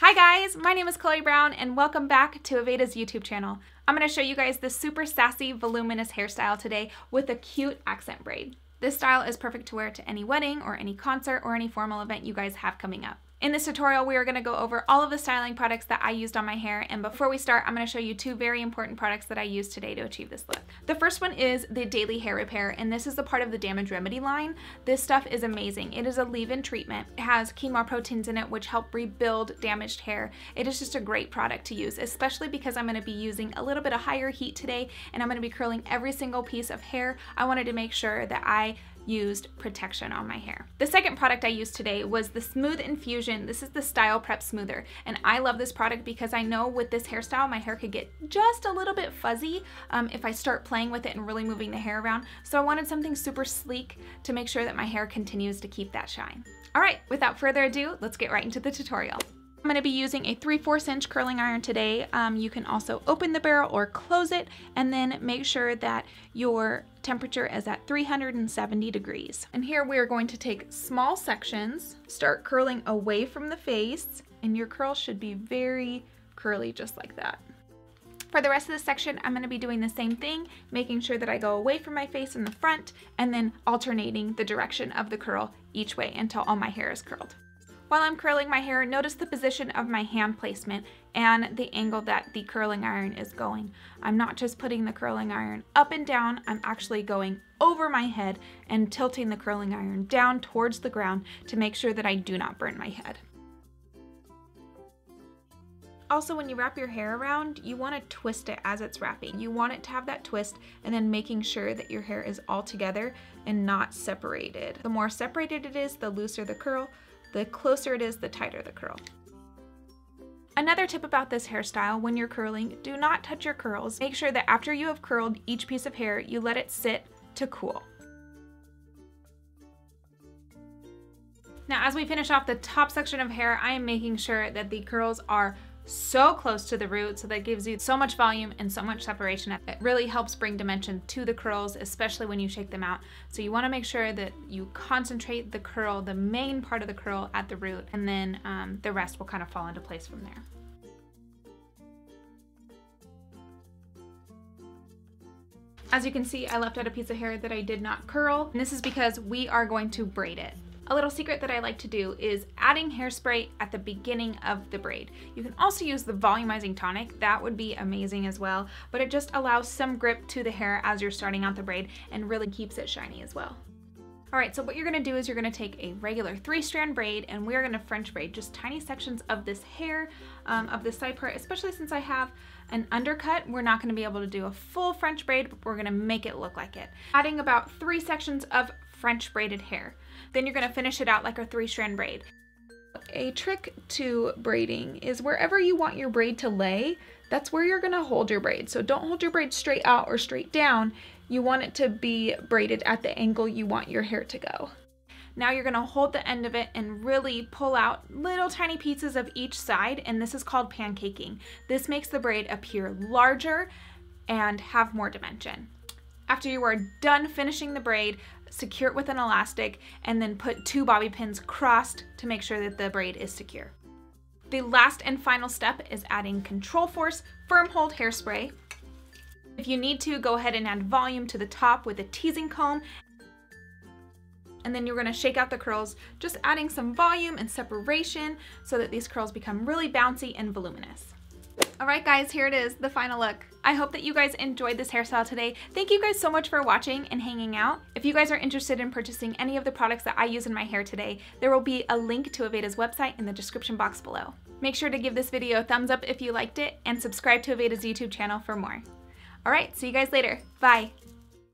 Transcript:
Hi guys, my name is Chloe Brown and welcome back to Aveda's YouTube channel. I'm going to show you guys this super sassy, voluminous hairstyle today with a cute accent braid. This style is perfect to wear to any wedding or any concert or any formal event you guys have coming up. In this tutorial, we are going to go over all of the styling products that I used on my hair, and before we start, I'm going to show you two very important products that I used today to achieve this look. The first one is the Daily Hair Repair, and this is a part of the Damage Remedy line. This stuff is amazing. It is a leave-in treatment. It has quinoa proteins in it, which help rebuild damaged hair. It is just a great product to use, especially because I'm going to be using a little bit of higher heat today, and I'm going to be curling every single piece of hair. I wanted to make sure that I used protection on my hair. The second product I used today was the Smooth Infusion. This is the Style Prep Smoother, and I love this product because I know with this hairstyle my hair could get just a little bit fuzzy if I start playing with it and really moving the hair around. So I wanted something super sleek to make sure that my hair continues to keep that shine. All right, without further ado, let's get right into the tutorial. I'm going to be using a 3/4 inch curling iron today. You can also open the barrel or close it, and then make sure that your temperature is at 370 degrees. And here we are going to take small sections, start curling away from the face, and your curls should be very curly just like that. For the rest of the section, I'm going to be doing the same thing, making sure that I go away from my face in the front, and then alternating the direction of the curl each way until all my hair is curled. While I'm curling my hair, notice the position of my hand placement and the angle that the curling iron is going. I'm not just putting the curling iron up and down, I'm actually going over my head and tilting the curling iron down towards the ground to make sure that I do not burn my head. Also, when you wrap your hair around, you want to twist it as it's wrapping. You want it to have that twist, and then making sure that your hair is all together and not separated. The more separated it is, the looser the curl. The closer it is, the tighter the curl. Another tip about this hairstyle, when you're curling, do not touch your curls. Make sure that after you have curled each piece of hair, you let it sit to cool. Now, as we finish off the top section of hair, I am making sure that the curls are so close to the root, so that gives you so much volume and so much separation. It really helps bring dimension to the curls, especially when you shake them out. So you want to make sure that you concentrate the curl, the main part of the curl, at the root, and then the rest will kind of fall into place from there. As you can see, I left out a piece of hair that I did not curl, and this is because we are going to braid it. A little secret that I like to do is adding hairspray at the beginning of the braid. You can also use the volumizing tonic, that would be amazing as well, but it just allows some grip to the hair as you're starting out the braid and really keeps it shiny as well. Alright, so what you're going to do is you're going to take a regular 3-strand braid, and we're going to French braid just tiny sections of this hair, of this side part, especially since I have an undercut. We're not going to be able to do a full French braid, but we're going to make it look like it. Adding about 3 sections of French braided hair. Then you're going to finish it out like a 3-strand braid. A trick to braiding is wherever you want your braid to lay, that's where you're going to hold your braid. So don't hold your braid straight out or straight down. You want it to be braided at the angle you want your hair to go. Now you're going to hold the end of it and really pull out little tiny pieces of each side, and this is called pancaking. This makes the braid appear larger and have more dimension. After you are done finishing the braid, secure it with an elastic, and then put 2 bobby pins crossed to make sure that the braid is secure. The last and final step is adding Control Force Firm Hold Hairspray. If you need to, go ahead and add volume to the top with a teasing comb, and then you're going to shake out the curls, just adding some volume and separation so that these curls become really bouncy and voluminous. Alright guys, here it is, the final look. I hope that you guys enjoyed this hairstyle today. Thank you guys so much for watching and hanging out. If you guys are interested in purchasing any of the products that I use in my hair today, there will be a link to Aveda's website in the description box below. Make sure to give this video a thumbs up if you liked it, and subscribe to Aveda's YouTube channel for more. Alright, see you guys later. Bye!